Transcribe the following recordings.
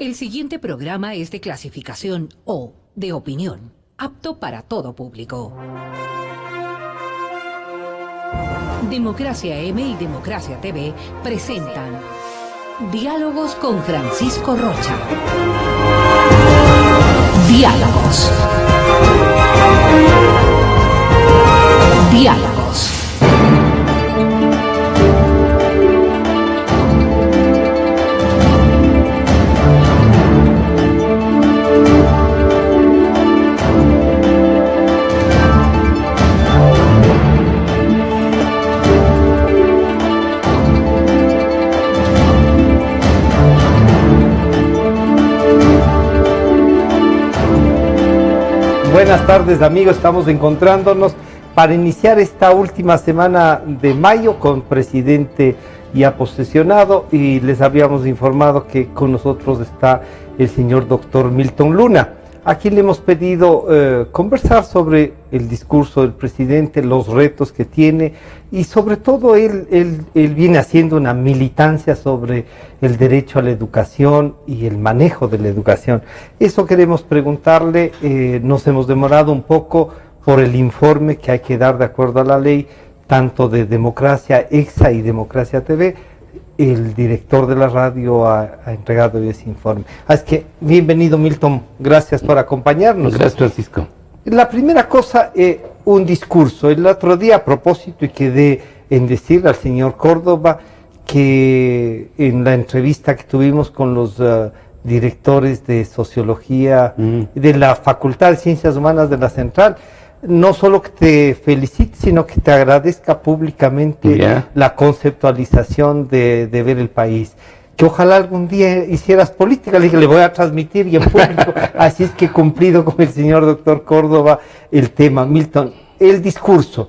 El siguiente programa es de clasificación O, de opinión, apto para todo público. Democracia M y Democracia TV presentan Diálogos con Francisco Rocha. Diálogos. Diálogos. Buenas tardes, amigos, estamos encontrándonos para iniciar esta última semana de mayo con presidente ya posesionado, y les habíamos informado que con nosotros está el señor doctor Milton Luna, a quien le hemos pedido conversar sobre el discurso del presidente, los retos que tiene, y sobre todo él viene haciendo una militancia sobre el derecho a la educación y el manejo de la educación. Eso queremos preguntarle. Nos hemos demorado un poco por el informe que hay que dar de acuerdo a la ley, tanto de Democracia EXA y Democracia TV. El director de la radio ha entregado ese informe. Así que, bienvenido, Milton, gracias por acompañarnos. Gracias, Francisco. La primera cosa, un discurso. El otro día, a propósito, y quedé en decirle al señor Córdoba que en la entrevista que tuvimos con los directores de Sociología de la Facultad de Ciencias Humanas de la Central, no solo que te felicite, sino que te agradezca públicamente la conceptualización de ver el país. Que ojalá algún día hicieras política. Le dije, le voy a transmitir y en público. Así es que he cumplido con el señor doctor Córdoba el tema. Milton, el discurso,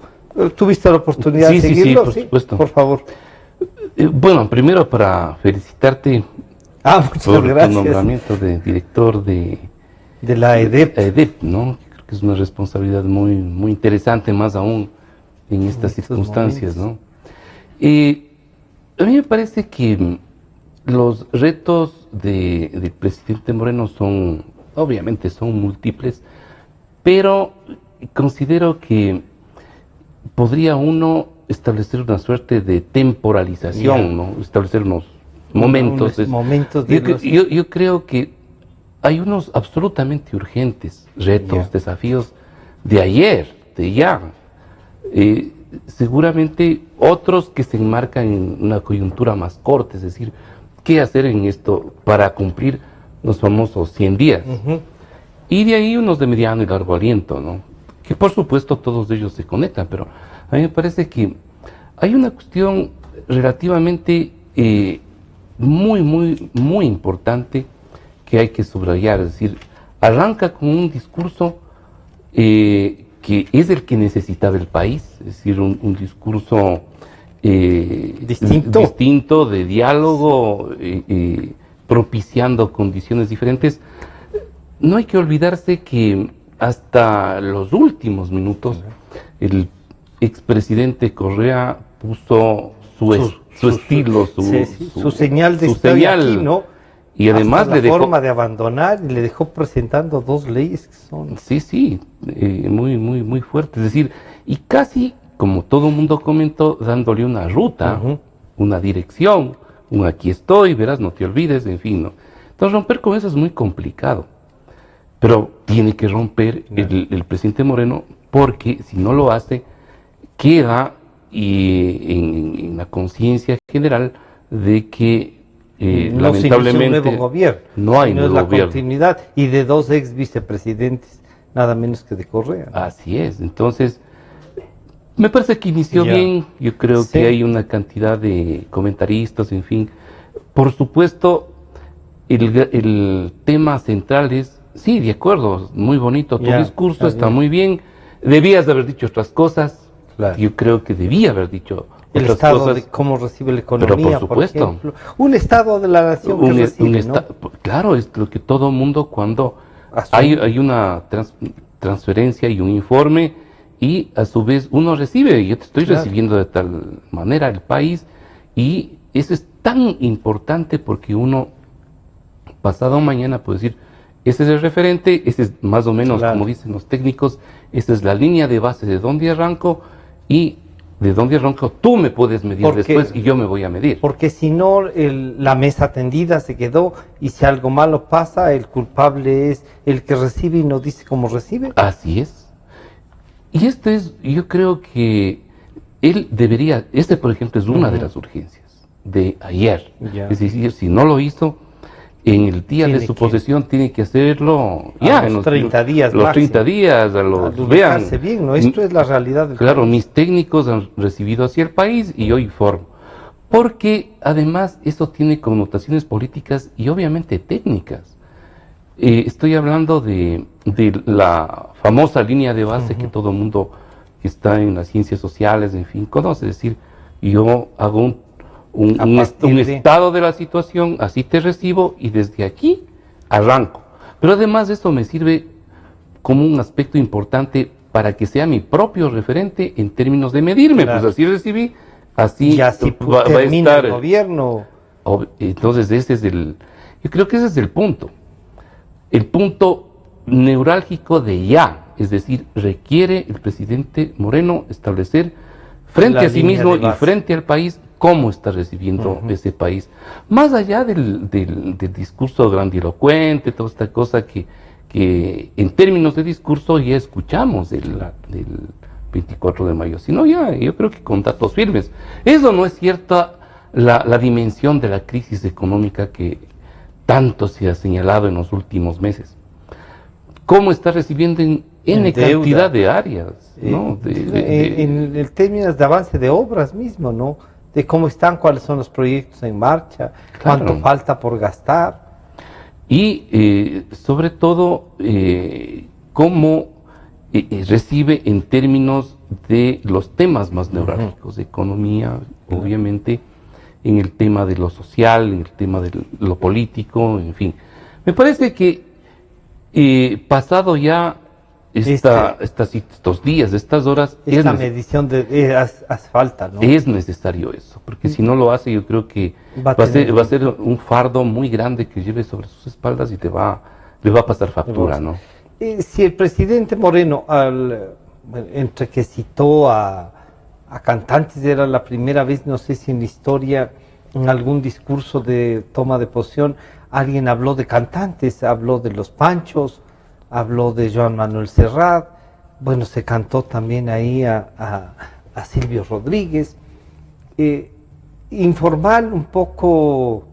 ¿tuviste la oportunidad de seguirlo? Sí, por supuesto. Por favor. Bueno, primero para felicitarte Muchas por gracias. tu nombramiento de director de la EDEP. ¿no? Creo que es una responsabilidad muy interesante, más aún en estas circunstancias, ¿no? A mí me parece que los retos del presidente Moreno obviamente son múltiples, pero considero que podría uno establecer una suerte de temporalización, ¿no? Establecer unos momentos. Yo creo que hay unos absolutamente urgentes retos, desafíos de ayer, de ya. Seguramente otros que se enmarcan en una coyuntura más corta, es decir, ¿qué hacer en esto para cumplir los famosos 100 días? Y de ahí unos de mediano y largo aliento, ¿no? Que por supuesto todos ellos se conectan, pero a mí me parece que hay una cuestión relativamente muy importante que hay que subrayar. Es decir, arranca con un discurso que es el que necesitaba el país, es decir, un discurso distinto, de diálogo, propiciando condiciones diferentes. No hay que olvidarse que hasta los últimos minutos el expresidente Correa puso su estilo, su señal de aquí, ¿no? Y además le dejó forma de abandonar, y le dejó presentando dos leyes que son muy fuertes. Es decir, y casi, como todo el mundo comentó, dándole una ruta, una dirección, un aquí estoy, verás, no te olvides, en fin, ¿no? Entonces romper con eso es muy complicado, pero tiene que romper el presidente Moreno, porque si no lo hace, queda en la conciencia general de que lamentablemente no nuevo gobierno, no hay nuevo la gobierno. Continuidad, y de dos ex vicepresidentes, nada menos que de Correa, ¿no? Así es. Entonces me parece que inició bien. Yo creo que hay una cantidad de comentaristas, en fin. Por supuesto, el tema central es, sí, de acuerdo, muy bonito tu discurso, está muy bien. Debías de haber dicho otras cosas. Claro. Yo creo que debía haber dicho el estado cosas, de cómo recibe la economía, pero por supuesto, por ejemplo, un estado de la nación que recibe, ¿no? Claro, es lo que todo mundo, cuando hay una transferencia y un informe, y a su vez uno recibe, yo te estoy recibiendo de tal manera el país, y eso es tan importante porque uno pasado mañana puedo decir, ese es el referente, ese es más o menos, Claro. como dicen los técnicos, esa es la línea de base de dónde arranco, y de dónde arranco tú me puedes medir Porque- después y yo me voy a medir. Porque si no, la mesa tendida se quedó y si algo malo pasa, el culpable es el que recibe y no dice cómo recibe. Así es. Y yo creo que él debería, por ejemplo es una de las urgencias de ayer. Ya. Es decir, si no lo hizo, en el día Tiene de su que- posesión tiene que hacerlo A ya. los en 30 días Los máximo. 30 días, a los, vean. Ubicarse bien, ¿no? Esto es la realidad del Claro, país. mis técnicos han recibido hacia el país y yo informo. Porque además eso tiene connotaciones políticas y obviamente técnicas. Estoy hablando de la famosa línea de base que todo mundo que está en las ciencias sociales, en fin, conoce. Es decir, yo hago un estado de la situación, así te recibo y desde aquí arranco. Pero además esto me sirve como un aspecto importante para que sea mi propio referente en términos de medirme. Claro. Pues así recibí, así Y así va a termina estar. el gobierno. Entonces yo creo que ese es el punto neurálgico de ya, es decir, requiere el presidente Moreno establecer frente La a sí línea mismo de y base. frente al país cómo está recibiendo ese país, más allá del discurso grandilocuente, toda esta cosa que en términos de discurso ya escuchamos del 24 de mayo, sino ya, yo creo que con datos firmes. Eso no es cierta la dimensión de la crisis económica que tanto se ha señalado en los últimos meses. ¿Cómo está recibiendo en En cantidad deuda. de áreas? ¿No? En el términos de avance de obras mismo, ¿no? De cómo están, cuáles son los proyectos en marcha, Claro. cuánto falta por gastar. Y sobre todo, cómo recibe en términos de los temas más neurálgicos, de economía, obviamente, en el tema de lo social, en el tema de lo político, en fin. Me parece que pasado ya estos días, estas horas, Esta medición hace falta, ¿no? es necesario eso, porque si no lo hace, yo creo que Va a va tener- a ser un fardo muy grande que lleve sobre sus espaldas y le va a pasar factura, ¿no? Si el presidente Moreno, entre que citó a cantantes, era la primera vez, no sé si en la historia, en algún discurso de toma de posición, alguien habló de cantantes, habló de los Panchos, habló de Joan Manuel Serrat, bueno, se cantó también ahí a Silvio Rodríguez. Informal un poco,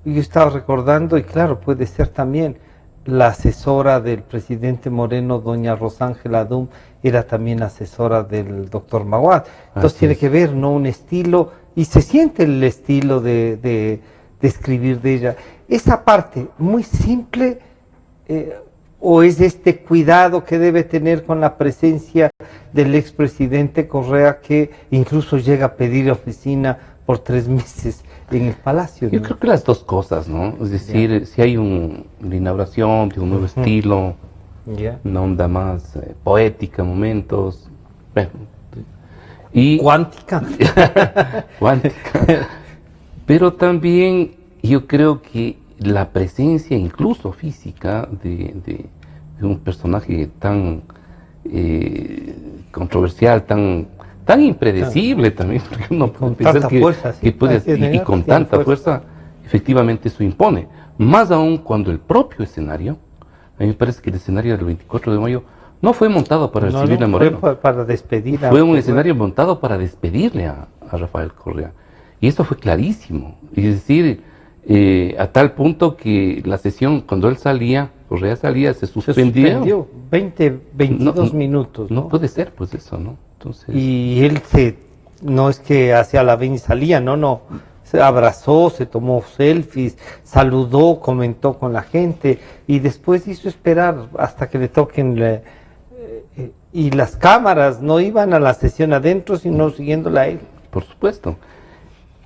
yo estaba recordando, y claro, puede ser también, la asesora del presidente Moreno, doña Rosángela Dum, era también asesora del doctor Maguad. Entonces Así tiene es. que ver, ¿no? Un estilo, y se siente el estilo de escribir de ella. Esa parte muy simple, o es este cuidado que debe tener con la presencia del expresidente Correa, que incluso llega a pedir oficina por 3 meses en el Palacio, Yo ¿no? creo que las dos cosas, ¿no? Es decir, si hay una inauguración de un nuevo estilo, Ya. una onda más poética, momentos, bueno, y Cuántica. cuántica. Pero también yo creo que la presencia incluso física de un personaje tan controversial, tan impredecible también, porque uno con puede pensar tanta fuerza, sí, que puede, hay que y negar con que tiene tanta fuerza, efectivamente eso impone. Más aún cuando el propio escenario, a mí me parece que el escenario del 24 de mayo no fue montado para No, recibir a no, Moreno. fue para despedir a Fue un Correa. escenario montado para despedirle a Rafael Correa. Y esto fue clarísimo. Es decir, a tal punto que la sesión, cuando él salía, Correa salía, se Se suspendió. 22 No, minutos, ¿no? No puede ser, pues eso, ¿no? Entonces, Y él no es que hacia la ven y salía, no, se abrazó, se tomó selfies, saludó, comentó con la gente y después hizo esperar hasta que le toquen y las cámaras no iban a la sesión adentro, sino siguiéndola a él. por supuesto.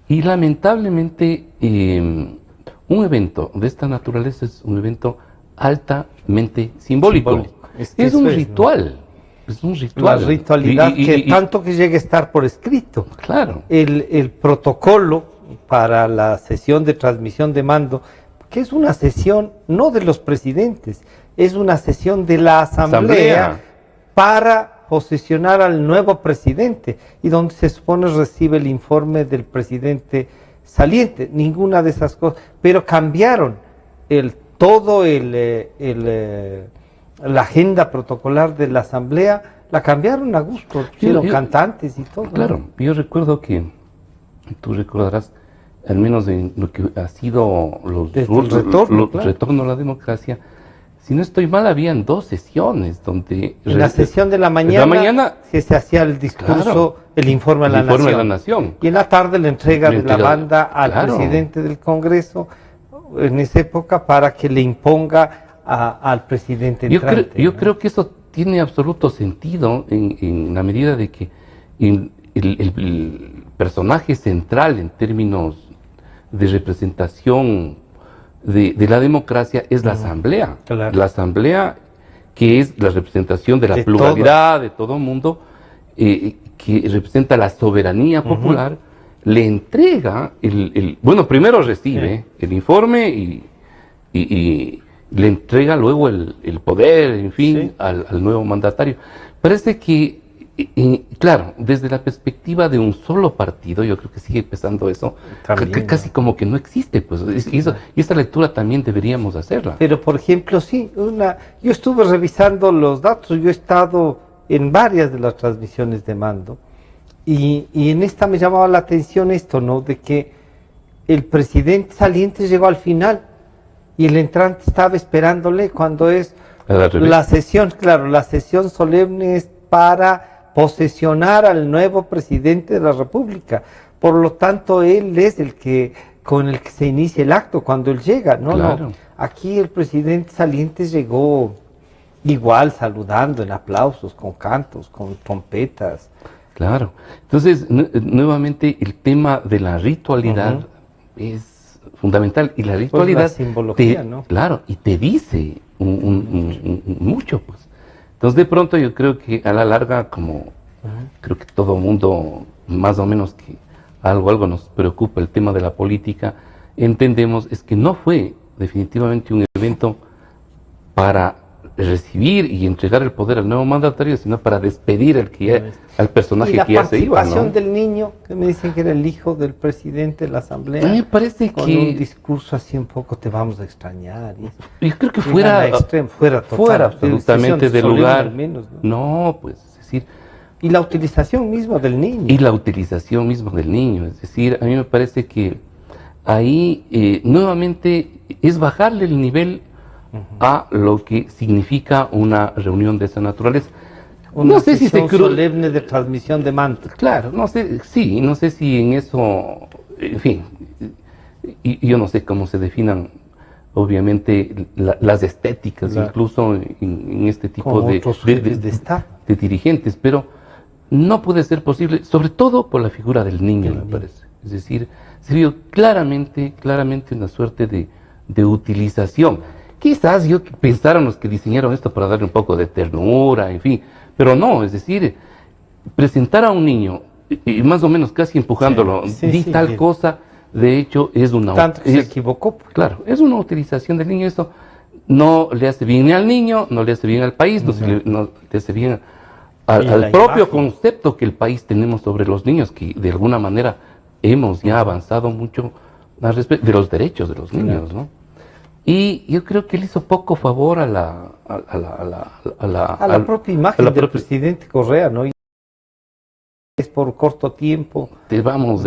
Y lamentablemente, un evento de esta naturaleza es un evento altamente simbólico. Es que Es eso un es, ¿no? ritual. Es un ritual. La ritualidad que tanto que llegue a estar por escrito. Claro. El protocolo para la sesión de transmisión de mando, que es una sesión no de los presidentes, es una sesión de la Asamblea para posesionar al nuevo presidente y donde se supone recibe el informe del presidente saliente. Ninguna de esas cosas, pero cambiaron la agenda protocolar de la Asamblea, la cambiaron a gusto, pusieron cantantes y todo. Claro, ¿no? Yo recuerdo que, tú recordarás, al menos en lo que ha sido los retorno a la democracia, si no estoy mal, habían 2 sesiones donde... En la sesión de la mañana se hacía el discurso, el informe a la nación. Y en la tarde la entrega de la banda al presidente del Congreso, en esa época, para que le imponga al presidente entrante. Yo creo que eso tiene absoluto sentido en la medida de que el personaje central en términos de representación de la democracia es la Asamblea. Claro. La Asamblea, que es la representación de la pluralidad de todo mundo, que representa la soberanía popular, le entrega bueno, primero recibe el informe y le entrega luego el poder, en fin, al nuevo mandatario. Parece que, claro, desde la perspectiva de un solo partido, yo creo que sigue pesando eso, casi como que no existe, pues, y esta lectura también deberíamos hacerla. Pero, por ejemplo, yo estuve revisando los datos, yo he estado en varias de las transmisiones de mando, y en esta me llamaba la atención esto, ¿no?, de que el presidente saliente llegó al final, y el entrante estaba esperándole cuando es la sesión, la sesión solemne es para posesionar al nuevo presidente de la República. Por lo tanto, él es con el que se inicia el acto cuando él llega, ¿no? Claro. No. Aquí el presidente saliente llegó igual, saludando, en aplausos, con cantos, con trompetas. Claro. Entonces, nuevamente, el tema de la ritualidad es fundamental, y la ritualidad, pues la simbología, ¿no? Claro, y te dice mucho, pues. Entonces, de pronto, yo creo que a la larga, como creo que todo mundo, más o menos, que algo nos preocupa el tema de la política, entendemos es que no fue definitivamente un evento para recibir y entregar el poder al nuevo mandatario, sino para despedir al personaje que ya se iba, ¿no? La participación del niño, que me dicen que era el hijo del presidente de la Asamblea. A mí me parece con un discurso así un poco, te vamos a extrañar. Yo creo que fuera absolutamente del lugar. Al menos, ¿no? Pues, es decir... Y la utilización misma del niño. Es decir, a mí me parece que ahí nuevamente es bajarle el nivel a lo que significa una reunión de esa naturaleza. No sé si solemne de transmisión de mando. Claro, no sé si en eso, en fin, y yo no sé cómo se definan, obviamente, las estéticas, incluso en este tipo de dirigentes, pero no puede ser posible, sobre todo por la figura del niño, me parece. Es decir, se vio claramente una suerte de utilización. Quizás pensaron los que diseñaron esto para darle un poco de ternura, en fin, pero no, es decir, presentar a un niño y más o menos casi empujándolo, tal cosa, de hecho es una... Tanto que se equivocó. Claro, es una utilización del niño. Esto no le hace bien ni al niño, no le hace bien al país, no le hace bien al propio concepto que el país tenemos sobre los niños, que de alguna manera hemos ya avanzado mucho al respecto de los derechos de los niños, ¿no? Y yo creo que él hizo poco favor a la propia imagen del presidente Correa, ¿no? Y es por corto tiempo. Claro,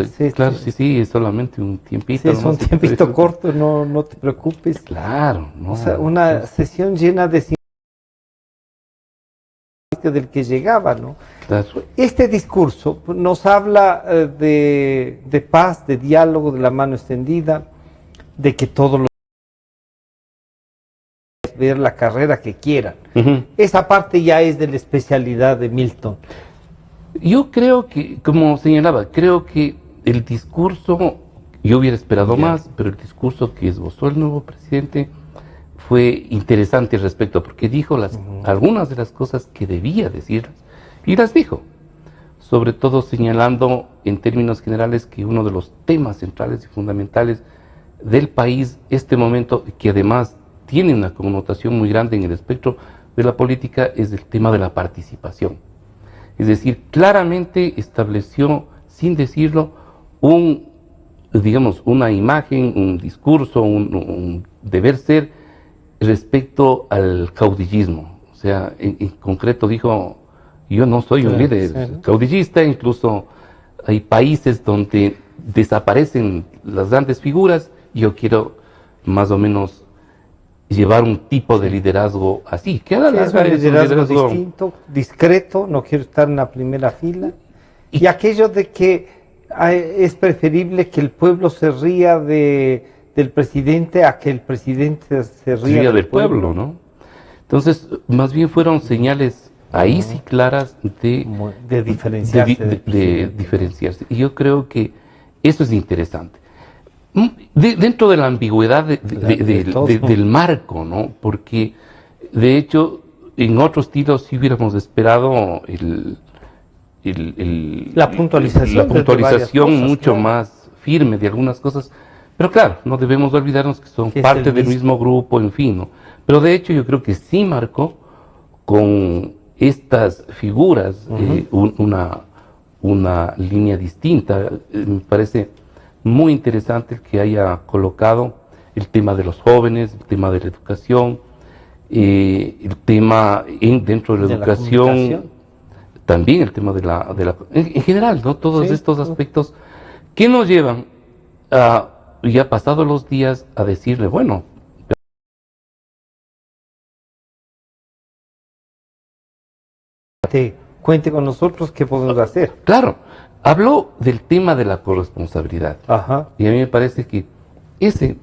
sí, es solamente un tiempito. Sí, es un tiempito corto, no te preocupes. Claro. No, o sea, una sesión llena de del que llegaba, ¿no? Claro. Este discurso nos habla de paz, de diálogo, de la mano extendida, de que todos los ver la carrera que quieran. Esa parte ya es de la especialidad de Milton. Yo creo que, como señalaba, creo que el discurso, yo hubiera esperado más, pero el discurso que esbozó el nuevo presidente fue interesante al respecto, porque dijo algunas de las cosas que debía decirlas, y las dijo, sobre todo señalando en términos generales que uno de los temas centrales y fundamentales del país este momento, que además tiene una connotación muy grande en el espectro de la política, es el tema de la participación. Es decir, claramente estableció, sin decirlo, digamos, una imagen, un discurso, un deber ser respecto al caudillismo. O sea, en concreto dijo, yo no soy un líder caudillista, incluso hay países donde desaparecen las grandes figuras, yo quiero más o menos llevar un tipo de liderazgo así, que a la larga es un liderazgo distinto, discreto, no quiero estar en la primera fila, y aquello de que es preferible que el pueblo se ría del presidente a que el presidente se ría del pueblo, ¿no? Entonces, más bien fueron señales ahí sí claras de diferenciarse. De diferenciarse. Y yo creo que eso es interesante. Dentro de la ambigüedad del marco, ¿no? Porque, de hecho, en otros estilos sí hubiéramos esperado la puntualización mucho más firme de algunas cosas. Pero claro, no debemos olvidarnos que son parte del mismo grupo, en fin, ¿no? Pero de hecho yo creo que sí marcó con estas figuras una línea distinta. Me parece muy interesante el que haya colocado el tema de los jóvenes, el tema de la educación, el tema dentro de la educación, también el tema en general, ¿no? Todos estos aspectos que nos llevan a, ya pasados los días, a decirle, bueno, cuente con nosotros, ¿qué podemos hacer? Claro, habló del tema de la corresponsabilidad. Ajá. Y a mí me parece que ese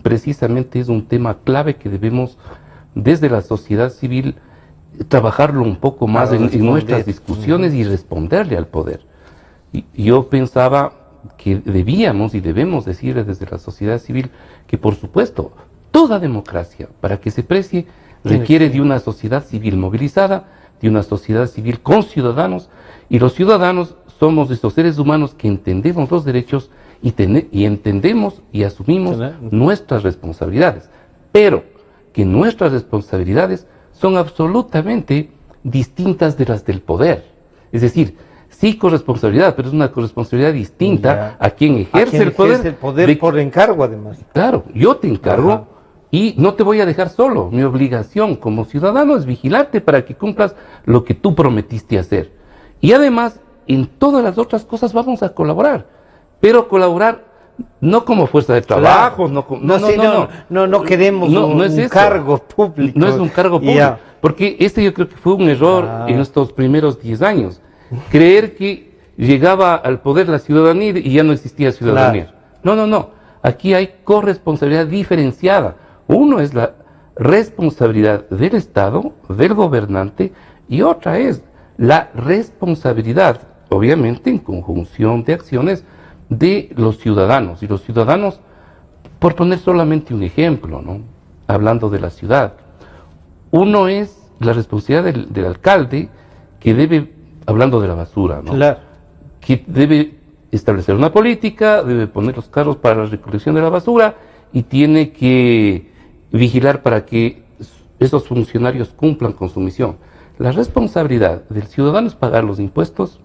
precisamente es un tema clave que debemos, desde la sociedad civil, trabajarlo un poco más en nuestras discusiones y responderle al poder. Y yo pensaba que debíamos y debemos decirle desde la sociedad civil que, por supuesto, toda democracia, para que se precie, requiere de una sociedad civil movilizada, de una sociedad civil con ciudadanos, y los ciudadanos somos estos seres humanos que entendemos los derechos y entendemos y asumimos nuestras responsabilidades, pero que nuestras responsabilidades son absolutamente distintas de las del poder. Es decir, sí corresponsabilidad, pero es una corresponsabilidad distinta a quien ejerce el poder. Por encargo, además. Claro, yo te encargo y no te voy a dejar solo. Mi obligación como ciudadano es vigilarte para que cumplas lo que tú prometiste hacer. Y además, en todas las otras cosas vamos a colaborar, pero colaborar no como fuerza de trabajo, no queremos un cargo público. No es un cargo público, porque yo creo que fue un error en estos primeros 10 años. Creer que llegaba al poder la ciudadanía y ya no existía ciudadanía. No. Aquí hay corresponsabilidad diferenciada. Uno es la responsabilidad del Estado, del gobernante, y otra es la responsabilidad, obviamente en conjunción de acciones, de los ciudadanos. Y los ciudadanos, por poner solamente un ejemplo, ¿no? Hablando de la ciudad, uno es la responsabilidad del alcalde, que debe, hablando de la basura, ¿no? Que debe establecer una política, debe poner los carros para la recolección de la basura y tiene que vigilar para que esos funcionarios cumplan con su misión. La responsabilidad del ciudadano es pagar los impuestos,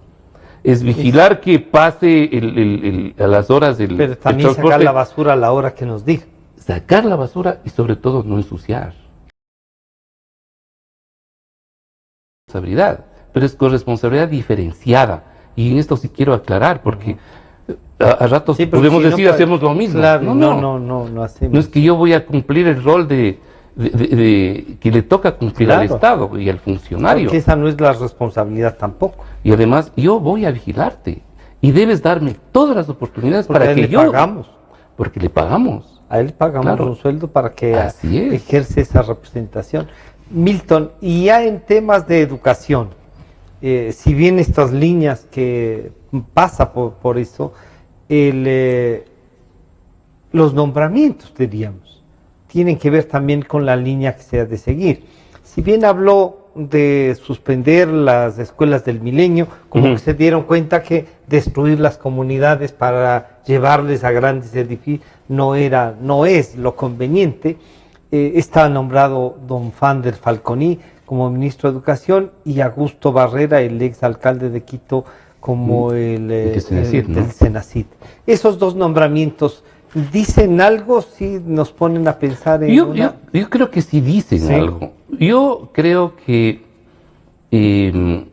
es vigilar que pase a las horas del Pero también sacar la basura a la hora que nos diga. Sacar la basura y sobre todo no ensuciar. Responsabilidad, pero es corresponsabilidad diferenciada. Y en esto sí quiero aclarar, porque a ratos podemos decir hacemos lo mismo. Claro, no hacemos. No es que yo voy a cumplir el rol que le toca cumplir al Estado y al funcionario. Porque esa no es la responsabilidad tampoco. Y además yo voy a vigilarte y debes darme todas las oportunidades para que yo... Pagamos. Porque le pagamos. A él pagamos un sueldo para que ejerce esa representación. Milton, y ya en temas de educación, si bien estas líneas que pasa por eso, los nombramientos, diríamos, tienen que ver también con la línea que se ha de seguir. Si bien habló de suspender las escuelas del milenio, como que se dieron cuenta que destruir las comunidades para llevarles a grandes edificios no es lo conveniente. Está nombrado don Fander Falconi como ministro de Educación y Augusto Barrera, el ex alcalde de Quito, como del Senacid. Esos dos nombramientos dicen algo, si nos ponen a pensar en yo creo que sí dicen algo. Yo creo que en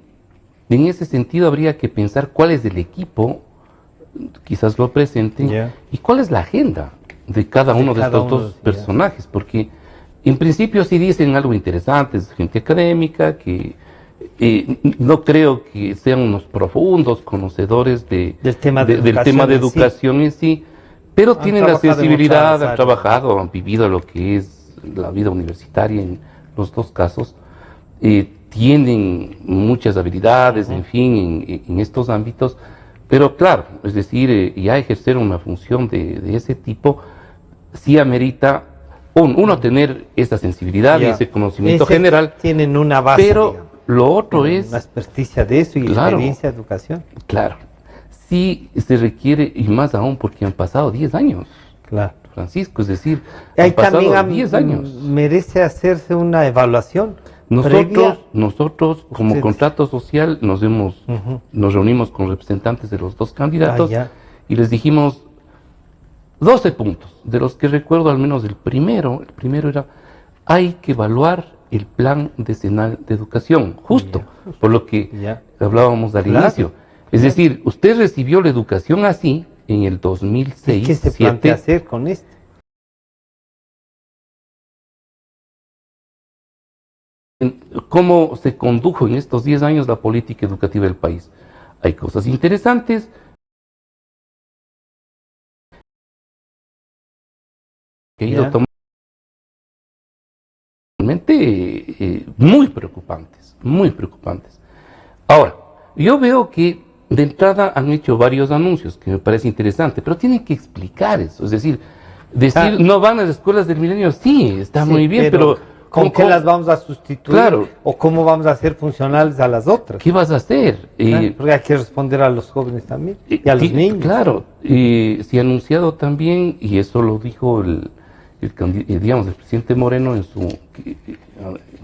ese sentido habría que pensar cuál es el equipo, quizás lo presenten, y cuál es la agenda de cada uno de estos dos personajes, porque en principio sí dicen algo interesante, es gente académica, que no creo que sean unos profundos conocedores del tema de educación en sí, pero tienen la sensibilidad, han trabajado, han vivido lo que es la vida universitaria en los dos casos, tienen muchas habilidades, en fin, en estos ámbitos, pero claro, es decir, ya ejercer una función de ese tipo sí amerita uno tener esa sensibilidad y ese conocimiento general. Tienen una base, pero digamos, lo otro es una experticia de eso y experiencia de educación. Claro, sí se requiere, y más aún porque han pasado 10 años. Claro. Francisco, es decir, han pasado 10 años. Merece hacerse una evaluación. Nosotros como contrato social nos reunimos con representantes de los dos candidatos y les dijimos 12 puntos, de los que recuerdo al menos el primero era, hay que evaluar el plan decenal de educación, justo por lo que hablábamos al inicio. Es decir, usted recibió la educación así en el 2006. ¿Y qué se plantea hacer con esto? ¿Cómo se condujo en estos 10 años la política educativa del país? Hay cosas interesantes. Que ha ido tomando muy preocupantes, muy preocupantes. Ahora, yo veo que de entrada han hecho varios anuncios que me parece interesante, pero tienen que explicar eso, es decir, no van a las escuelas del milenio, sí, está muy bien, pero ¿con qué las vamos a sustituir? Claro. ¿O cómo vamos a hacer funcionales a las otras? ¿Qué vas a hacer? Porque hay que responder a los jóvenes también y a los niños. Claro, se ha anunciado también, y eso lo dijo el presidente Moreno en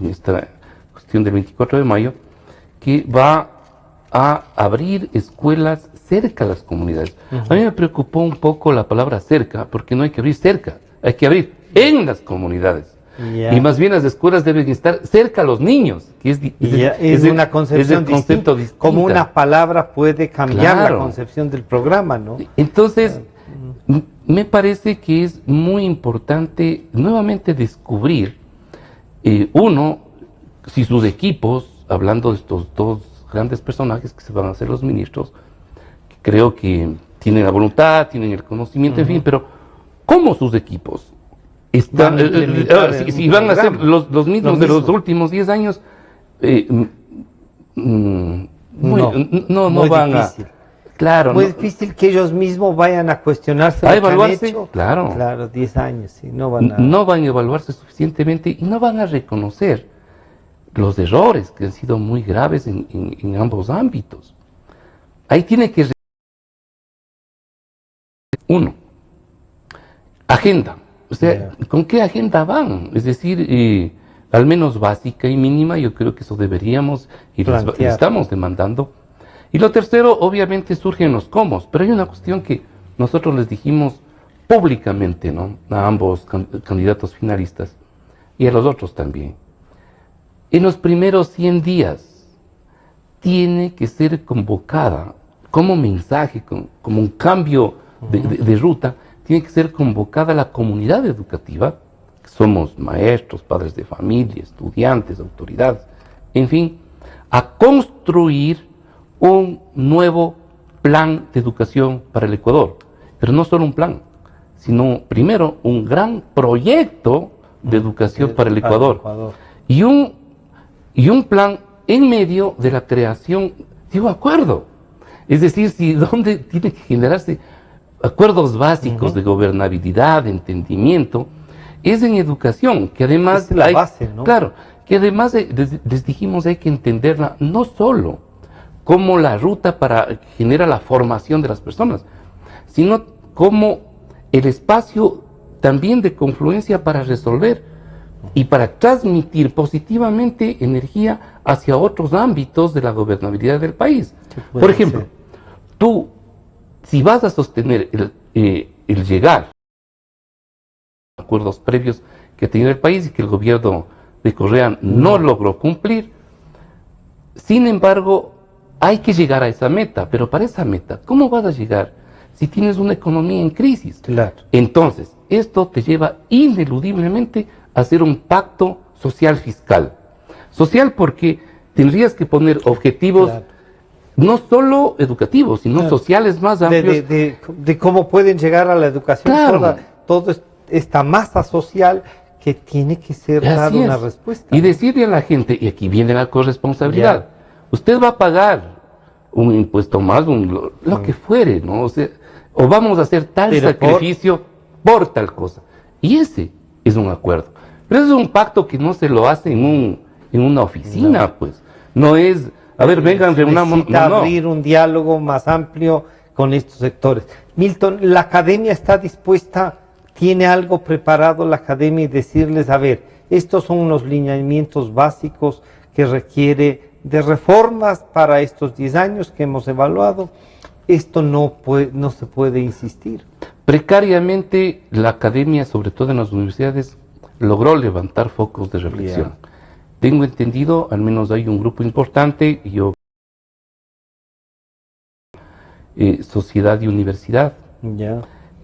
esta cuestión del 24 de mayo, que va a abrir escuelas cerca a las comunidades. A mí me preocupó un poco la palabra cerca, porque no hay que abrir cerca, hay que abrir en las comunidades. Y más bien las escuelas deben estar cerca a los niños, que es una concepción distinta. Como una palabra puede cambiar la concepción del programa, ¿no? Entonces, me parece que es muy importante nuevamente descubrir, si sus equipos, hablando de estos dos grandes personajes que se van a hacer los ministros, que creo que tienen la voluntad, tienen el conocimiento, en fin, pero ¿cómo sus equipos están, si van a ser los mismos de los últimos 10 años, no van difícil. Claro. Muy difícil que ellos mismos vayan a cuestionarse. A evaluarse, claro. Claro, 10 años, sí, no van a evaluarse suficientemente y no van a reconocer los errores que han sido muy graves en ambos ámbitos. Ahí tiene que... Agenda. O sea, ¿con qué agenda van? Es decir, al menos básica y mínima, yo creo que eso deberíamos y le estamos demandando. Y lo tercero, obviamente, surgen los cómo, pero hay una cuestión que nosotros les dijimos públicamente, ¿no?, a ambos candidatos finalistas y a los otros también. En los primeros 100 días tiene que ser convocada como mensaje, como un cambio de ruta, tiene que ser convocada la comunidad educativa, que somos maestros, padres de familia, estudiantes, autoridades, en fin, a construir un nuevo plan de educación para el Ecuador. Pero no solo un plan, sino primero un gran proyecto de educación para el Ecuador. Y un plan en medio de la creación de un acuerdo. Es decir, donde tiene que generarse acuerdos básicos de gobernabilidad, de entendimiento, es en educación, que además es la base, ¿no? Claro, que además les dijimos hay que entenderla no solo como la ruta para generar la formación de las personas, sino como el espacio también de confluencia para resolver y para transmitir positivamente energía hacia otros ámbitos de la gobernabilidad del país. Por ejemplo, tú, si vas a sostener el llegar a acuerdos previos que tenía el país y que el gobierno de Correa no logró cumplir, sin embargo, hay que llegar a esa meta, pero para esa meta, ¿cómo vas a llegar si tienes una economía en crisis? Claro. Entonces, esto te lleva ineludiblemente a hacer un pacto social fiscal. Social porque tendrías que poner objetivos no solo educativos, sino sociales más amplios. De cómo pueden llegar a la educación toda esta masa social que tiene que ser dada una respuesta. Y decirle a la gente, y aquí viene la corresponsabilidad, usted va a pagar un impuesto más, lo que fuere, ¿no? O vamos a hacer tal sacrificio por tal cosa. Y ese es un acuerdo. Pero es un pacto que no se lo hace en una oficina, pues. No es, a ver, vengan, reunamos. Necesita abrir un diálogo más amplio con estos sectores. Milton, ¿la academia está dispuesta, tiene algo preparado la academia y decirles, a ver, estos son los lineamientos básicos que requiere de reformas para estos 10 años que hemos evaluado? Esto no se puede insistir. Precariamente la academia, sobre todo en las universidades, logró levantar focos de reflexión. Tengo entendido, al menos hay un grupo importante, Sociedad y Universidad,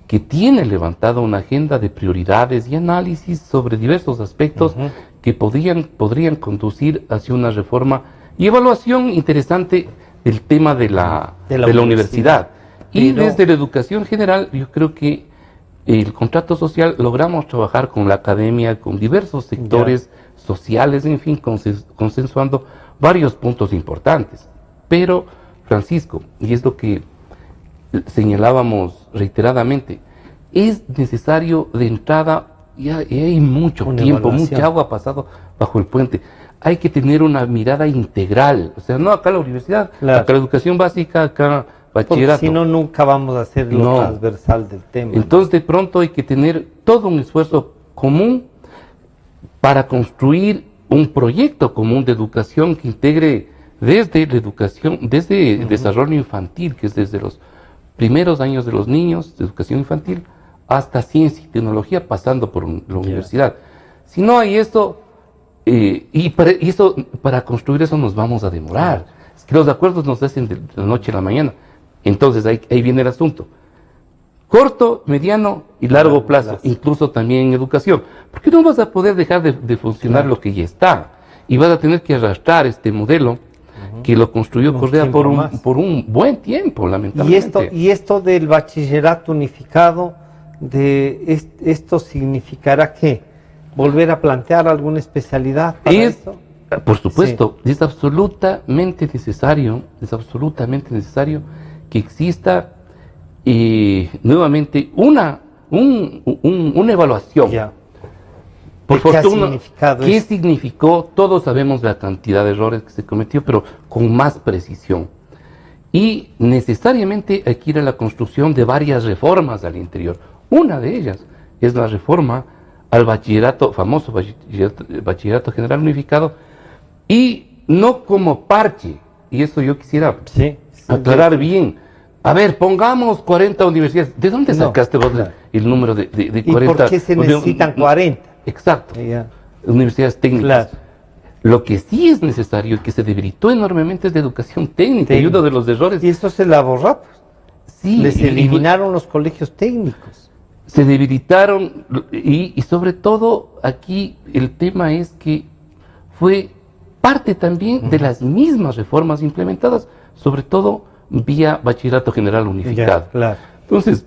que tiene levantada una agenda de prioridades y análisis sobre diversos aspectos que podrían conducir hacia una reforma y evaluación interesante del tema de la universidad. Y desde la educación general, yo creo que el contrato social logramos trabajar con la academia, con diversos sectores sociales, en fin, consensuando varios puntos importantes. Pero, Francisco, y es lo que señalábamos reiteradamente, es necesario de entrada, ya hay mucho tiempo, mucha agua ha pasado bajo el puente. Hay que tener una mirada integral, o sea, no acá la universidad, acá la educación básica, acá bachillerato. Porque si no, nunca vamos a hacer lo transversal del tema. Entonces, de pronto hay que tener todo un esfuerzo común para construir un proyecto común de educación que integre desde la educación, desde el desarrollo infantil, que es desde los primeros años de los niños, de educación infantil, hasta ciencia y tecnología, pasando por la universidad. Si no hay esto, para construir eso nos vamos a demorar. Es que los acuerdos nos hacen de la noche a la mañana. Entonces ahí viene el asunto. Corto, mediano y largo plazo, incluso también en educación. Porque no vas a poder dejar de funcionar lo que ya está. Y vas a tener que arrastrar este modelo que lo construyó Correa por un buen tiempo, lamentablemente. Y esto del bachillerato unificado, ¿esto significará qué? ¿Volver a plantear alguna especialidad para esto? Por supuesto, es absolutamente necesario que exista nuevamente una evaluación. Por fortuna, ¿qué significó? Todos sabemos la cantidad de errores que se cometió, pero con más precisión. Y necesariamente hay que ir a la construcción de varias reformas al interior. Una de ellas es la reforma al bachillerato, famoso bachillerato general unificado, y no como parche. Y eso yo quisiera aclarar bien. A ver, pongamos 40 universidades. ¿De dónde sacaste vos el número de 40? ¿Y por qué se necesitan 40? Exacto. Universidades técnicas. Lo que sí es necesario y que se debilitó enormemente es de educación técnica. Y uno de los errores... Y eso se la borró. Sí. Les eliminaron los colegios técnicos. Se debilitaron y sobre todo aquí el tema es que fue parte también de las mismas reformas implementadas, sobre todo vía bachillerato general unificado. Entonces,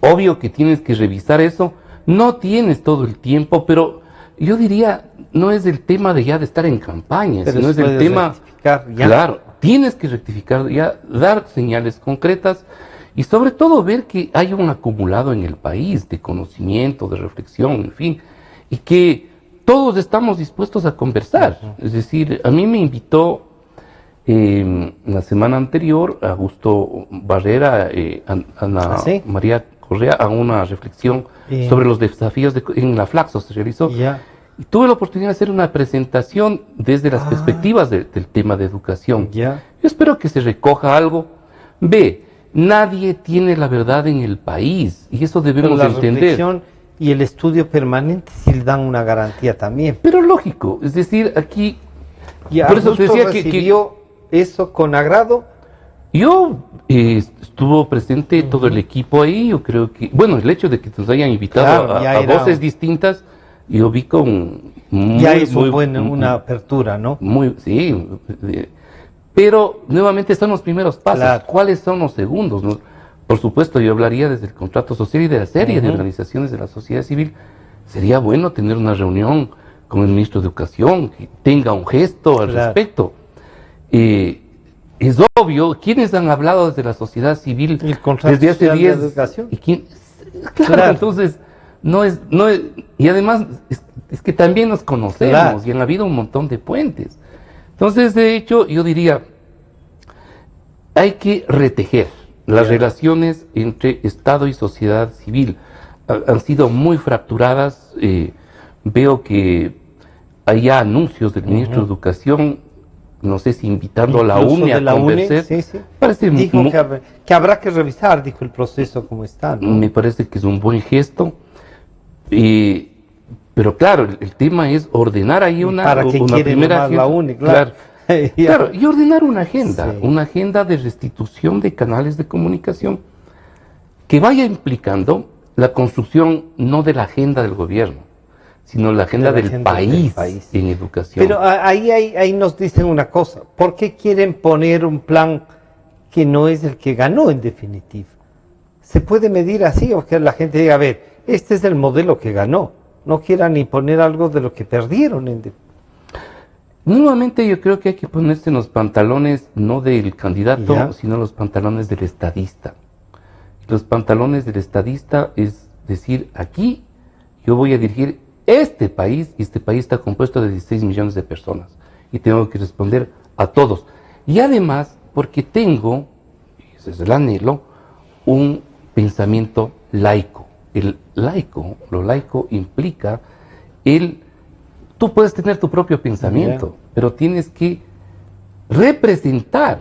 obvio que tienes que revisar eso, no tienes todo el tiempo, pero yo diría, no es el tema de estar en campaña, sino es el tema, claro, tienes que rectificar ya, dar señales concretas y sobre todo ver que hay un acumulado en el país de conocimiento, de reflexión, en fin, y que todos estamos dispuestos a conversar. Es decir, a mí me invitó la semana anterior Augusto Barrera, Ana ¿Sí? María Correa, a una reflexión sobre los desafíos en la Flaxo se realizó. Y tuve la oportunidad de hacer una presentación desde las perspectivas del tema de educación. Yo espero que se recoja algo. Nadie tiene la verdad en el país y eso debemos entender. Y el estudio permanente sí le dan una garantía también. Pero lógico, es decir, aquí... por eso te decía recibió eso con agrado. Yo estuvo presente todo el equipo ahí, yo creo que... Bueno, el hecho de que nos hayan invitado a voces distintas, yo vi con... una apertura, ¿no? Sí. Pero nuevamente están los primeros pasos. Claro. ¿Cuáles son los segundos? ¿No? Por supuesto, yo hablaría desde el contrato social y de la serie de organizaciones de la sociedad civil. Sería bueno tener una reunión con el ministro de Educación, que tenga un gesto al respecto. Es obvio, ¿quiénes han hablado desde la sociedad civil desde hace 10 años? Claro, entonces, y además es que también nos conocemos y han habido un montón de puentes. Entonces, de hecho, yo diría, hay que retejer las relaciones entre Estado y sociedad civil. Han sido muy fracturadas. Veo que hay ya anuncios del ministro de Educación, no sé si invitando a la UNE a conversar. Parece dijo que habrá que revisar, dijo el proceso como está, ¿no? Me parece que es un buen gesto. Pero claro, el tema es ordenar ahí una primera agenda. La UNE, claro. Claro, y ordenar una agenda de restitución de canales de comunicación que vaya implicando la construcción no de la agenda del gobierno, sino la agenda del país en educación. Pero ahí nos dicen una cosa, ¿por qué quieren poner un plan que no es el que ganó en definitiva? ¿Se puede medir así o que la gente diga, a ver, este es el modelo que ganó, no quieran ni poner algo de lo que perdieron en definitiva? Nuevamente yo creo que hay que ponerse en los pantalones no del candidato, sino los pantalones del estadista. Los pantalones del estadista es decir, aquí yo voy a dirigir este país, y este país está compuesto de 16 millones de personas, y tengo que responder a todos. Y además, porque tengo, y ese es el anhelo, un pensamiento laico. Lo laico implica tú puedes tener tu propio pensamiento, pero tienes que representar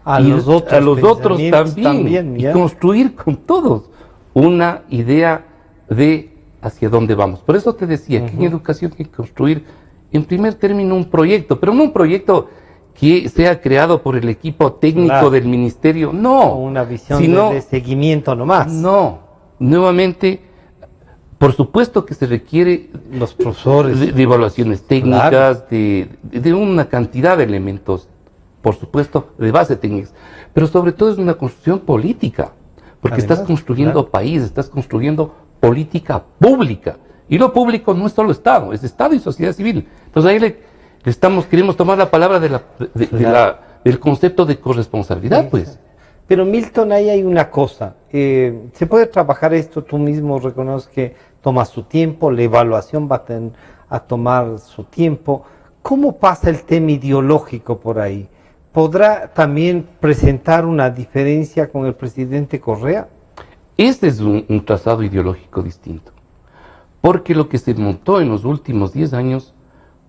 a los otros también y construir con todos una idea de hacia dónde vamos. Por eso te decía que en educación hay que construir en primer término un proyecto, pero no un proyecto que sea creado por el equipo técnico del ministerio, no. Una visión de seguimiento nomás. No, nuevamente, por supuesto que se requiere los profesores de evaluaciones técnicas, de una cantidad de elementos, por supuesto, de base técnica, pero sobre todo es una construcción política, porque estás construyendo país, estás construyendo política pública, y lo público no es solo Estado, es Estado y sociedad civil. Entonces ahí queremos tomar la palabra del concepto de corresponsabilidad, pues. Pero Milton, ahí hay una cosa, se puede trabajar esto, tú mismo reconoces que toma su tiempo, la evaluación va a tomar su tiempo. ¿Cómo pasa el tema ideológico por ahí? ¿Podrá también presentar una diferencia con el presidente Correa? Este es un trazado ideológico distinto, porque lo que se montó en los últimos 10 años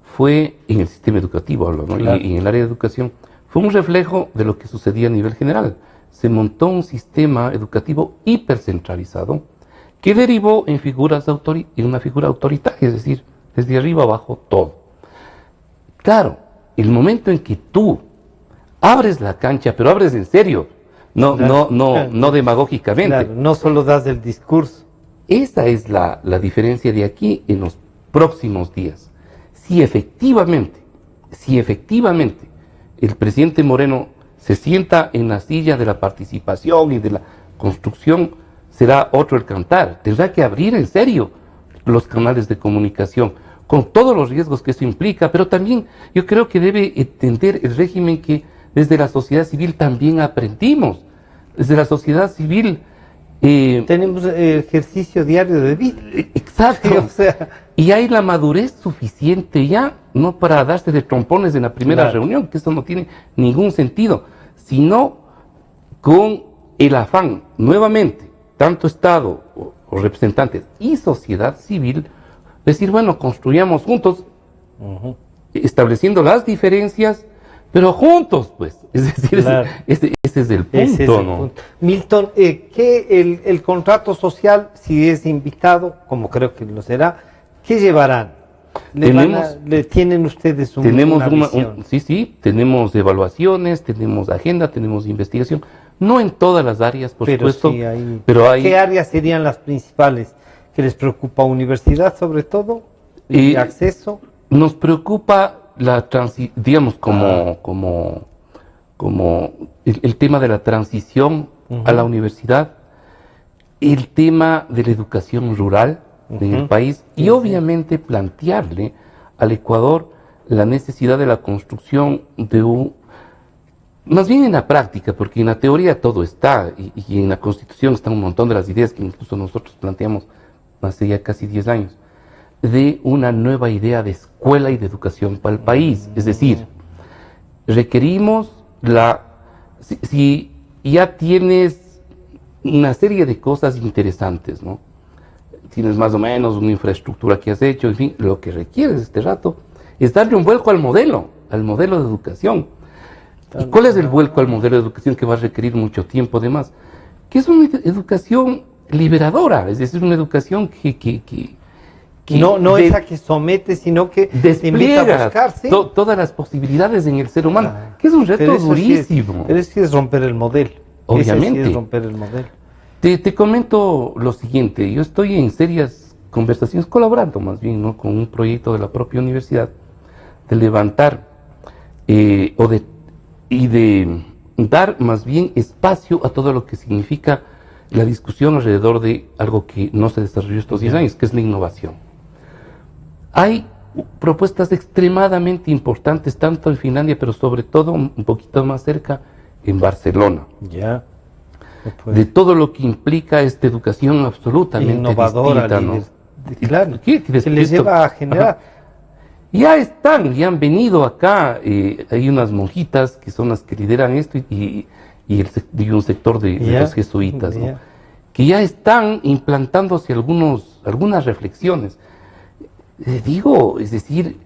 fue, en el sistema educativo, ¿no? Y en el área de educación, fue un reflejo de lo que sucedía a nivel general. Se montó un sistema educativo hipercentralizado que derivó en una figura autoritaria, es decir, desde arriba abajo todo. Claro, el momento en que tú abres la cancha, pero abres en serio, no demagógicamente. Claro, no solo das el discurso. Esa es la diferencia de aquí en los próximos días. Si efectivamente el presidente Moreno se sienta en la silla de la participación y de la construcción, será otro el cantar. Tendrá que abrir en serio los canales de comunicación, con todos los riesgos que eso implica, pero también yo creo que debe entender el régimen que desde la sociedad civil también aprendimos. Desde la sociedad civil Tenemos ejercicio diario de vida. Exacto. Sí, o sea, y hay la madurez suficiente ya, no para darse de trompones en la primera claro. reunión, que eso no tiene ningún sentido, sino con el afán, nuevamente, tanto Estado o representantes y sociedad civil, decir, bueno, construyamos juntos, estableciendo las diferencias, pero juntos, pues. Es decir, Claro. ese es el punto, Ese es el ¿no? punto. Milton, ¿qué el contrato social, si es invitado, como creo que lo será, qué llevarán? ¿Tienen ustedes tenemos una visión? sí, tenemos evaluaciones, tenemos agenda, tenemos investigación, no en todas las áreas, por supuesto, Sí hay, pero hay... ¿Qué áreas serían las principales que les preocupa? ¿Universidad sobre todo? ¿Y acceso? Nos preocupa digamos, como el tema de la transición a la universidad, el tema de la educación rural en el país y obviamente plantearle al Ecuador la necesidad de la construcción de más bien en la práctica, porque en la teoría todo está y en la Constitución están un montón de las ideas que incluso nosotros planteamos hace ya casi 10 años, de una nueva idea de escuela y de educación para el país. Es decir, requerimos si ya tienes una serie de cosas interesantes, ¿no? Tienes más o menos una infraestructura que has hecho, en fin, lo que requieres este rato es darle un vuelco al modelo de educación. ¿Y cuál es el vuelco al modelo de educación que va a requerir mucho tiempo además? Que es una educación liberadora, es decir, una educación que no esa que somete, sino que te invita a buscar, ¿sí? Todas las posibilidades en el ser humano, que es un reto durísimo. Pero eso sí es romper el modelo. Obviamente. Sí es romper el modelo. Te comento lo siguiente, yo estoy en serias conversaciones, colaborando más bien, ¿no?, con un proyecto de la propia universidad, de levantar y de dar más bien espacio a todo lo que significa la discusión alrededor de algo que no se desarrolló estos 10 años, que es la innovación. Hay propuestas extremadamente importantes, tanto en Finlandia, pero sobre todo un poquito más cerca, en Barcelona. Ya. De todo lo que implica esta educación absolutamente innovadora, distinta, ¿no? Claro, se les lleva a generar. Ajá. Ya han venido acá, hay unas monjitas que son las que lideran esto y un sector de los jesuitas, ¿no?, que ya están implantándose algunas reflexiones. Es decir,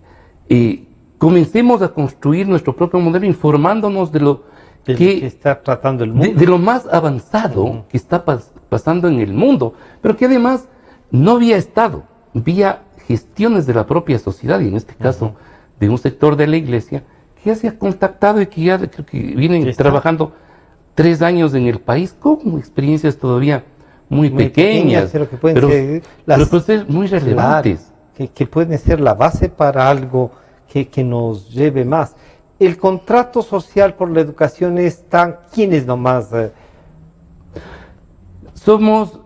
comencemos a construir nuestro propio modelo informándonos de lo que está tratando el mundo, de lo más avanzado que está pasando en el mundo, pero que además no había estado, vía gestiones de la propia sociedad y en este caso de un sector de la iglesia que ya se ha contactado y que ya creo que vienen trabajando 3 años en el país con experiencias todavía muy pequeñas, pero pues muy relevantes. Que pueden ser la base para algo que nos lleve más. El contrato social por la educación está, ¿quiénes nomás? Somos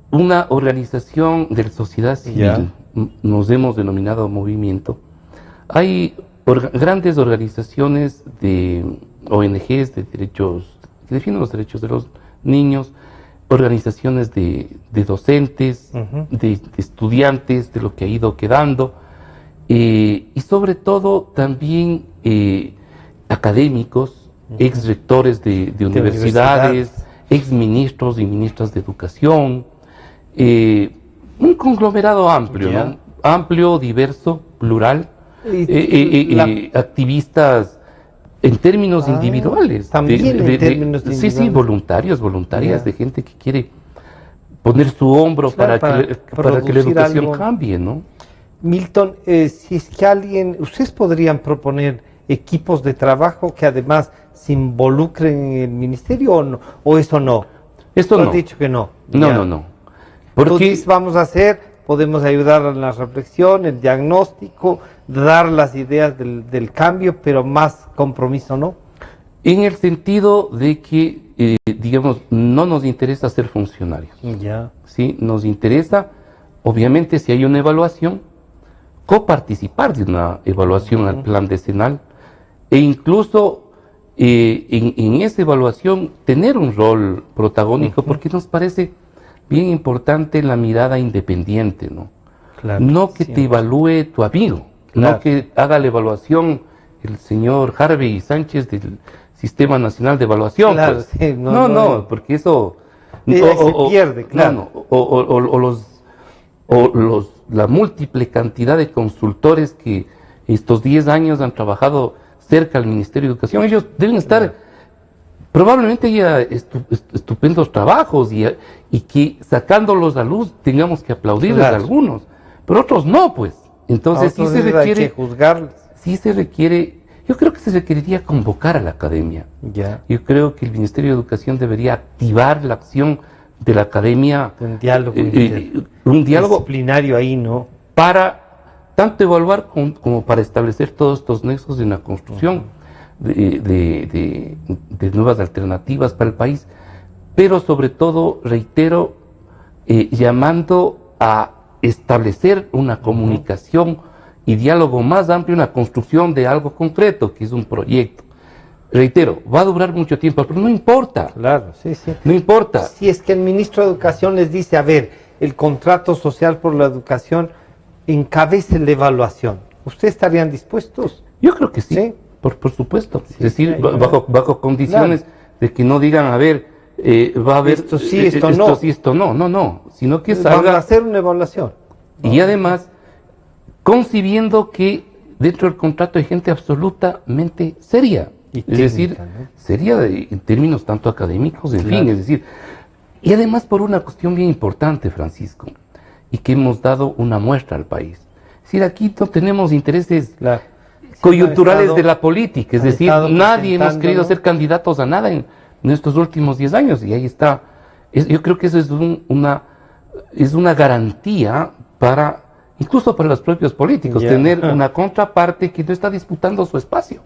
una organización de la sociedad civil, nos hemos denominado movimiento. Hay grandes organizaciones de ONGs de derechos, que defienden los derechos de los niños, organizaciones de docentes, de estudiantes, de lo que ha ido quedando, y sobre todo también académicos, ex rectores de universidades, ex ministros y ministras de educación, un conglomerado amplio, ¿no? Amplio, diverso, plural, activistas en términos individuales. También en términos individuales. Sí, voluntarias, de gente que quiere poner su hombro para que la educación cambie, ¿no? Milton, si es que ustedes podrían proponer equipos de trabajo que además se involucren en el ministerio o eso no. Esto no. Has dicho que no. No. Porque podemos ayudar en la reflexión, el diagnóstico, dar las ideas del cambio, pero más compromiso, ¿no? En el sentido de que, digamos, no nos interesa ser funcionarios. ¿Sí? Nos interesa, obviamente, si hay una evaluación, coparticipar de una evaluación al plan decenal e incluso en esa evaluación tener un rol protagónico, porque nos parece bien importante la mirada independiente, ¿no? Claro, No que sí. te evalúe tu amigo, Claro. no que haga la evaluación el señor Harvey Sánchez del Sistema Nacional de Evaluación. Claro, Pues. sí, No, porque eso... Ahí se pierde, claro. La múltiple cantidad de consultores que estos 10 años han trabajado cerca al Ministerio de Educación, ellos deben estar probablemente ya estupendos trabajos y que sacándolos a luz tengamos que aplaudirles Claro. a algunos, pero otros no, pues. Entonces sí se Hay que requiere, juzgarles. yo creo que se requeriría convocar a la academia. Ya. Yo creo que el Ministerio de Educación debería activar la acción de la academia, Un diálogo un diálogo disciplinario ahí, ¿no? para tanto evaluar como para establecer todos estos nexos en la construcción de nuevas alternativas para el país, pero sobre todo, reitero, llamando a establecer una comunicación y diálogo más amplio, una construcción de algo concreto, que es un proyecto. Reitero, va a durar mucho tiempo, pero no importa. Claro, sí, sí. No importa. Si es que el ministro de Educación les dice, a ver, el contrato social por la educación encabece la evaluación, ¿ustedes estarían dispuestos? Yo creo que sí, Sí. por supuesto. Sí, Es decir, sí, bajo condiciones de que no digan, a ver, va a haber... Esto sí, esto no. sí, esto no, sino que Van a salga... hacer una evaluación. Y además, concibiendo que dentro del contrato hay gente absolutamente seria. Y Es decir, técnica, ¿no? seria en términos tanto académicos, en Claro. fin, es decir... Y además por una cuestión bien importante, Francisco, y que hemos dado una muestra al país. Es decir, aquí no tenemos intereses Claro. coyunturales estado- de la política, es han decir, estado nadie hemos presentando, querido ¿no? ser candidatos a nada en estos últimos 10 años, y ahí está. Yo creo que eso es una garantía para, incluso para los propios políticos, Ya. tener una contraparte que no está disputando su espacio.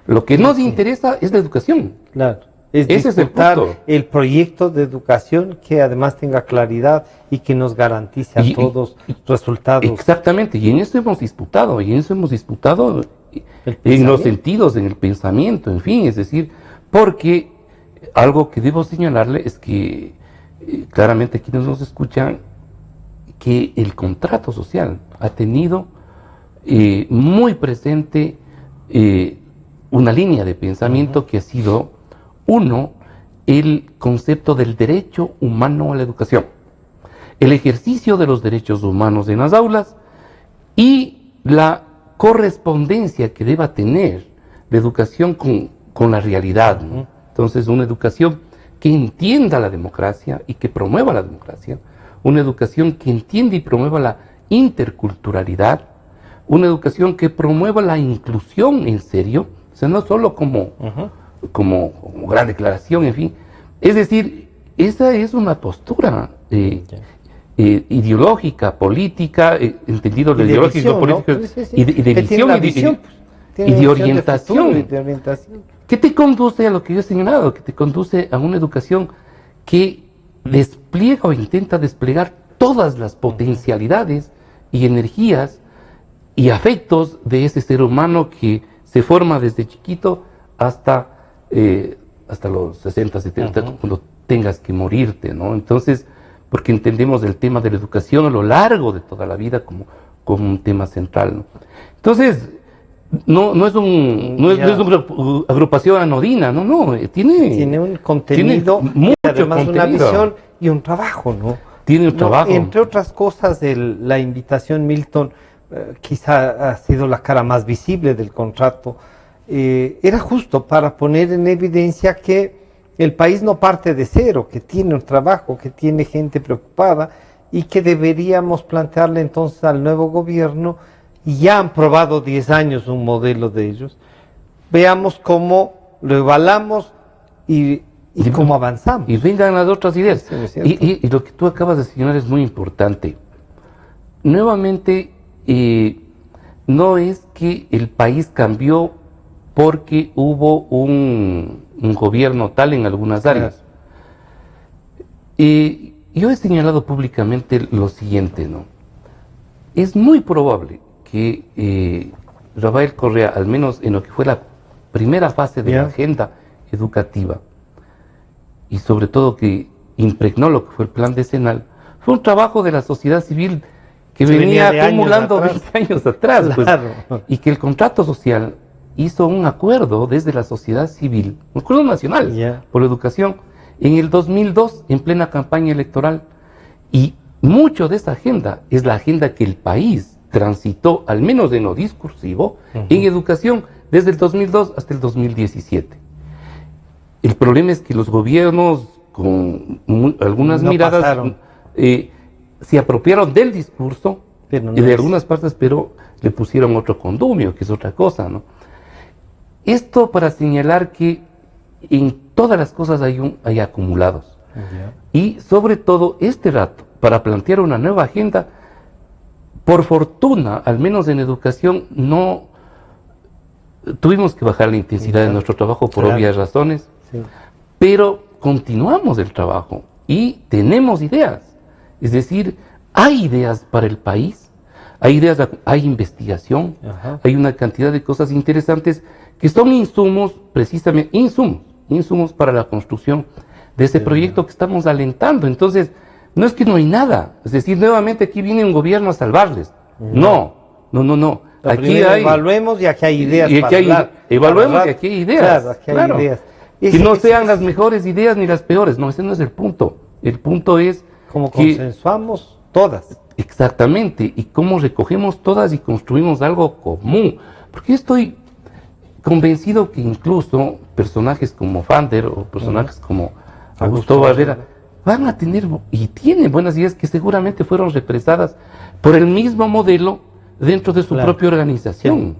Lo que nos interesa es la educación. Claro. Es Ese es el disputar punto. el proyecto de educación que además tenga claridad y que nos garantice a todos resultados. Exactamente, y en eso hemos disputado, en El los pensamiento. sentidos, en el pensamiento, en fin, es decir, porque algo que debo señalarle es que claramente quienes nos escuchan, que el contrato social ha tenido muy presente una línea de pensamiento que ha sido, uno, el concepto del derecho humano a la educación, el ejercicio de los derechos humanos en las aulas y la correspondencia que deba tener la educación con la realidad, ¿no? Entonces, una educación que entienda la democracia y que promueva la democracia, una educación que entienda y promueva la interculturalidad, una educación que promueva la inclusión en serio, o sea, no solo como gran declaración, en fin. Es decir, esa es una postura ideológica, política, entendido de ideológico, político, y de visión y de orientación. ¿Qué te conduce a lo que yo he señalado? Que te conduce a una educación que despliega o intenta desplegar todas las potencialidades y energías y afectos de ese ser humano que se forma desde chiquito hasta los 60, 70, cuando tengas que morirte, ¿no? Entonces, porque entendemos el tema de la educación a lo largo de toda la vida como un tema central, ¿no? Entonces, no es una agrupación anodina, no, tiene un contenido, mucho y además contenido. una visión y un trabajo, ¿no? Tiene un trabajo. Entre otras cosas, la invitación, Milton, quizá ha sido la cara más visible del contrato, era justo para poner en evidencia que el país no parte de cero, que tiene un trabajo, que tiene gente preocupada y que deberíamos plantearle entonces al nuevo gobierno, y ya han probado 10 años un modelo de ellos, veamos cómo lo evaluamos y cómo avanzamos. Y vengan las otras ideas. Sí, es cierto. Y lo que tú acabas de señalar es muy importante. Nuevamente, no es que el país cambió porque hubo un gobierno tal en algunas áreas. Yo he señalado públicamente lo siguiente, ¿no? Es muy probable que Rafael Correa, al menos en lo que fue la primera fase de la agenda educativa, y sobre todo que impregnó lo que fue el plan decenal, fue un trabajo de la sociedad civil que Se venía de acumulando años 20 años atrás, Claro. pues, y que el contrato social hizo un acuerdo desde la sociedad civil, un acuerdo nacional por la educación, en el 2002, en plena campaña electoral, y mucho de esa agenda es la agenda que el país transitó, al menos en lo discursivo, en educación, desde el 2002 hasta el 2017. El problema es que los gobiernos, con algunas miradas, se apropiaron del discurso y de algunas partes, pero le pusieron otro condumio, que es otra cosa, ¿no? Esto para señalar que en todas las cosas hay acumulados. Y sobre todo este rato, para plantear una nueva agenda, por fortuna, al menos en educación, no tuvimos que bajar la intensidad de nuestro trabajo por obvias razones, pero continuamos el trabajo y tenemos ideas. Es decir, hay ideas para el país, hay ideas, hay investigación, hay una cantidad de cosas interesantes que son insumos, precisamente, insumos para la construcción de ese proyecto que estamos alentando. Entonces, no es que no hay nada, es decir, nuevamente aquí viene un gobierno a salvarles. No. Aquí hay, evaluemos y aquí hay ideas y aquí evaluemos y aquí hay ideas. Claro, aquí hay ideas. Que no sean las mejores ideas ni las peores, no, ese no es el punto. El punto es como consensuamos todas. Exactamente, y cómo recogemos todas y construimos algo común. Porque estoy convencido que incluso personajes como Fander o personajes como Augusto Barrera van a tener y tienen buenas ideas que seguramente fueron represadas por el mismo modelo dentro de su propia organización.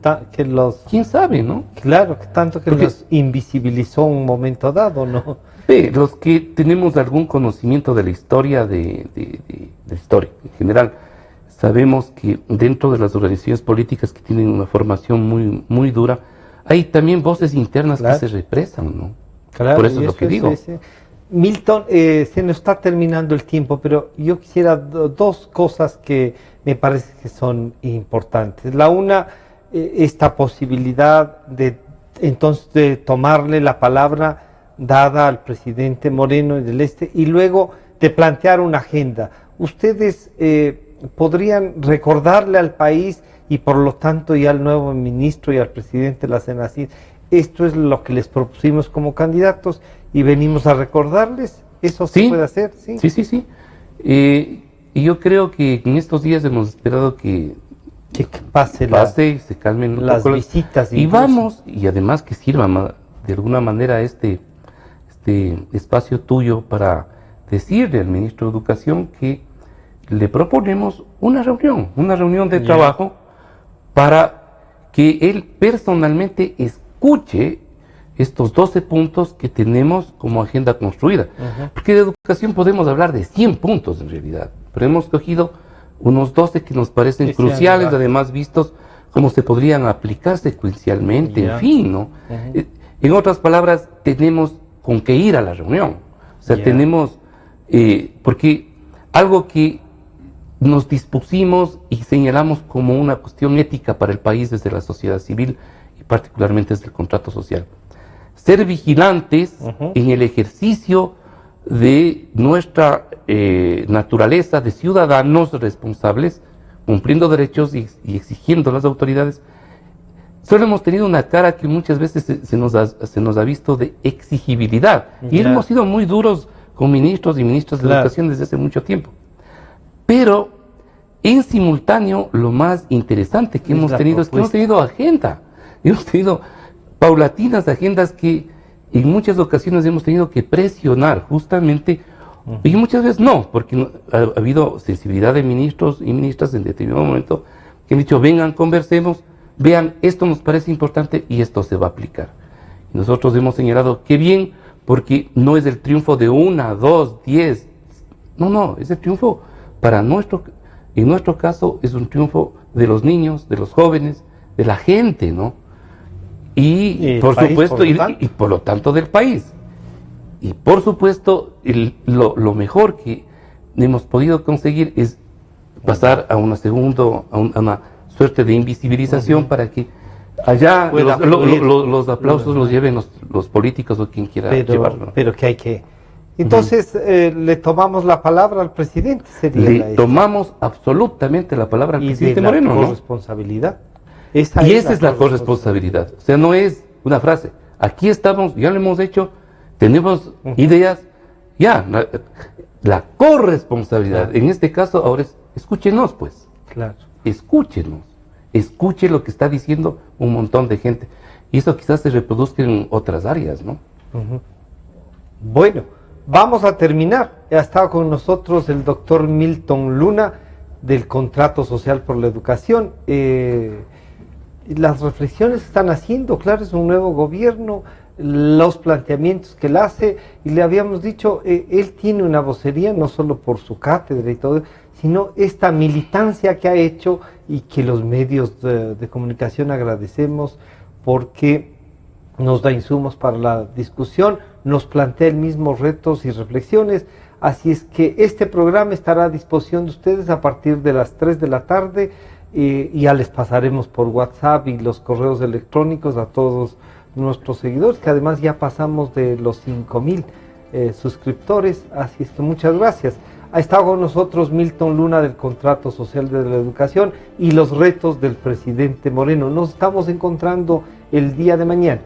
¿Quién sabe, no? Claro, que tanto que los invisibilizó en un momento dado, ¿no? Los que tenemos algún conocimiento de la historia, de historia en general, sabemos que dentro de las organizaciones políticas que tienen una formación muy, muy dura, hay también voces internas que se represan, ¿no? Claro, por eso es lo que digo. Milton, se nos está terminando el tiempo, pero yo quisiera dos cosas que me parece que son importantes. La una, esta posibilidad de entonces de tomarle la palabra dada al presidente Moreno del Este y luego de plantear una agenda. Ustedes podrían recordarle al país y por lo tanto y al nuevo ministro y al presidente de la CENACID, esto es lo que les propusimos como candidatos y venimos a recordarles. ¿Eso se puede hacer? Sí. Y yo creo que en estos días hemos esperado que pase y se calmen un las poco visitas. Y vamos, y además que sirva de alguna manera este espacio tuyo para decirle al ministro de Educación que le proponemos una reunión de trabajo para que él personalmente escuche estos 12 puntos que tenemos como agenda construida. Porque de educación podemos hablar de 100 puntos en realidad, pero hemos cogido unos 12 que nos parecen cruciales, además vistos cómo se podrían aplicar secuencialmente, en fin, ¿no? En otras palabras, tenemos con qué ir a la reunión. O sea, tenemos, porque algo que nos dispusimos y señalamos como una cuestión ética para el país desde la sociedad civil y particularmente desde el contrato social. Ser vigilantes en el ejercicio de nuestra naturaleza de ciudadanos responsables, cumpliendo derechos y exigiendo a las autoridades. Solo hemos tenido una cara que muchas veces se nos ha visto de exigibilidad. Y hemos sido muy duros con ministros y ministras de educación desde hace mucho tiempo. Pero en simultáneo, lo más interesante que hemos tenido es que hemos tenido agenda. Hemos tenido paulatinas agendas que en muchas ocasiones hemos tenido que presionar justamente, y muchas veces no, porque ha habido sensibilidad de ministros y ministras en determinado momento que han dicho, vengan, conversemos, vean, esto nos parece importante y esto se va a aplicar. Y nosotros hemos señalado, qué bien, porque no es el triunfo de 1, 2, 10, no, es el triunfo en nuestro caso es un triunfo de los niños, de los jóvenes, de la gente, ¿no? Y por supuesto, y por lo tanto del país. Y por supuesto, lo mejor que hemos podido conseguir es pasar a una suerte de invisibilización para que allá los aplausos los lleven los políticos o quien quiera llevarlo. Pero que hay que Entonces, le tomamos la palabra al presidente, sería Le tomamos absolutamente la palabra al presidente Moreno, ¿no? Corresponsabilidad. Y esa es la corresponsabilidad. O sea, no es una frase. Aquí estamos, ya lo hemos hecho, tenemos ideas, ya. La corresponsabilidad, en este caso, ahora es, escúchenos, pues. Claro. Escúchenos. Escuche lo que está diciendo un montón de gente. Y eso quizás se reproduzca en otras áreas, ¿no? Bueno, vamos a terminar. Ha estado con nosotros el doctor Milton Luna del Contrato Social por la Educación. Las reflexiones que están haciendo, claro, es un nuevo gobierno, los planteamientos que él hace, y le habíamos dicho, él tiene una vocería no solo por su cátedra y todo, sino esta militancia que ha hecho y que los medios de comunicación agradecemos porque nos da insumos para la discusión, nos plantea el mismo retos y reflexiones. Así es que este programa estará a disposición de ustedes a partir de las 3 de la tarde y ya les pasaremos por WhatsApp y los correos electrónicos a todos nuestros seguidores, que además ya pasamos de los 5,000 suscriptores, así es que muchas gracias. Ha estado con nosotros Milton Luna del Contrato Social de la Educación y los retos del presidente Moreno. Nos estamos encontrando el día de mañana.